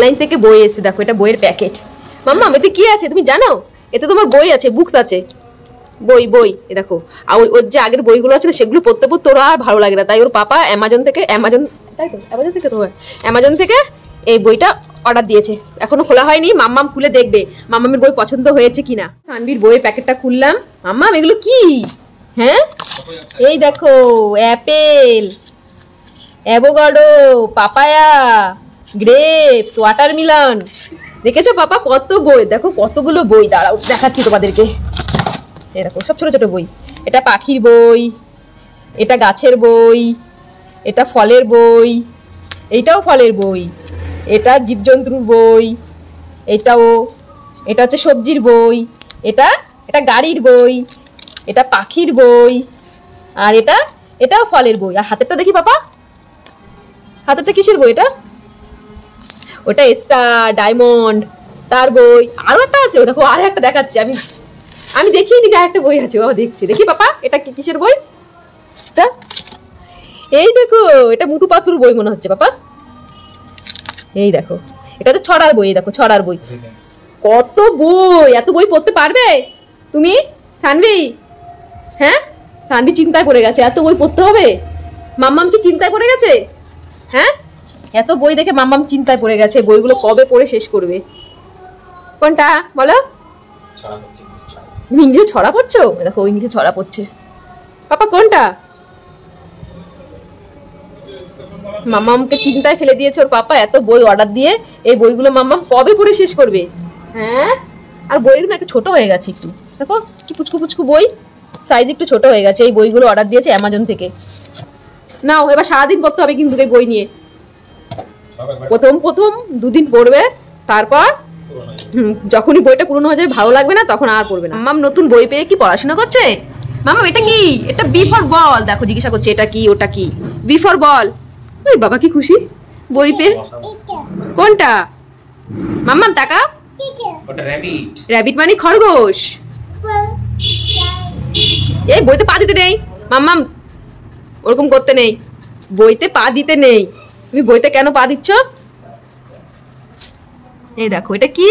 Online থেকে বই এসেছে, দেখো এটা বইয়ের প্যাকেট। মাম্মা এতে কি আছে তুমি জানো? এতে তোমার বই আছে, বুকস আছে, বই বই। এ দেখো, আর ওর যে আগের বইগুলো আছে না সেগুলো পড়তে পড়তে ওর আর ভালো লাগে না, তাই ওর পাপা অ্যামাজন থেকে অ্যামাজন থেকে এই বইটা অর্ডার দিয়েছে। এখনো খোলা হয়নি, মাম্মাম খুলে দেখবে মাম্মামের বই পছন্দ হয়েছে কিনা। সানভির বইয়ের প্যাকেটটা খুললাম। মাম্মাম এগুলো কি? হ্যাঁ এই দেখো, Apple, avocado, papaya, grapes, watermelon. দেখেছো পাপা কত বই, দেখো কতগুলো বই, দাঁড়াও দেখাচ্ছি তোমাদেরকে। এই দেখো সব ছোট ছোট বই। এটা পাখির বই, এটা গাছের বই, এটা ফলের বই, এইটাও ফলের বই, এটা জীবজন্তুর বই, এটাও, এটা হচ্ছে সবজির বই, এটা এটা গাড়ির বই, এটা পাখির বই, আর এটাও ফলের বই। আর হাতেরটা দেখি পাপা, হাতেরটা কিসের বই? এটা ওটা স্টার ডায়মন্ড তার বই। আরো একটা আছে, দেখো আর একটা দেখাচ্ছি। আমি দেখিনি যে একটা বই আছে, বাবা দেখছি, দেখি পাপা এটা কিসের বই? এটা এই দেখো, এটা মুটু পাতুর বই মনে হচ্ছে পাপা। এই দেখো, এটা তো ছড়ার বই, দেখো ছড়ার বই। কত বই, এত বই পড়তে পারবে তুমি সানভি? হ্যাঁ সানভি চিন্তায় পড়ে গেছে, এত বই পড়তে হবে। মাম্মাম কি চিন্তায় পড়ে গেছে? হ্যাঁ এত বই দেখে মাম্মাম চিন্তায় পড়ে গেছে, বইগুলো কবে পড়ে শেষ করবে। কোনটা বলো? ইংলিশে ছড়া পড়ছো? দেখো ইংলিশে ছড়া পড়ছে পাপা। কোনটা? মাম্মামকে চিন্তায় ফেলে দিয়েছে ওর পাপা, এত বই অর্ডার দিয়ে এই বইগুলো মাম্মাম কবে পড়ে শেষ করবে। হ্যাঁ আর বইগুলো একটু ছোট হয়ে গেছে, একটু দেখো কি পুচকু পুচকু বই, সাইজ একটু ছোট হয়ে গেছে। এই বইগুলো অর্ডার দিয়েছে অ্যামাজন থেকে। নাও এবার সারাদিন পড়তে হবে কিন্তু এই বই নিয়ে। প্রথম দুদিন পড়বে, তারপর যখনই বইটা পুরনো হয়ে যাবে, ভালো লাগবে না, তখন আর পড়বে না। মাম্মাম নতুন বই পেয়ে কি পড়াশোনা করছে। মাম্মা এটা কি? এটা বি ফর বল। দেখো জিজ্ঞাসা করছে এটা কি ওটা কি। B for ball. বাবা কি খুশি বই পেয়ে। কোনটা মাম্মাম টাকা? ওটা র‍্যাবিট। র‍্যাবিট মানে খরগোশ। এই বইতে পা দিতে নেই মাম্মাম, ওরকম করতে নেই, বইতে পা দিতে নেই। তুমি বইতে কেন পা দিচ্ছ? এই দেখো এটা কি?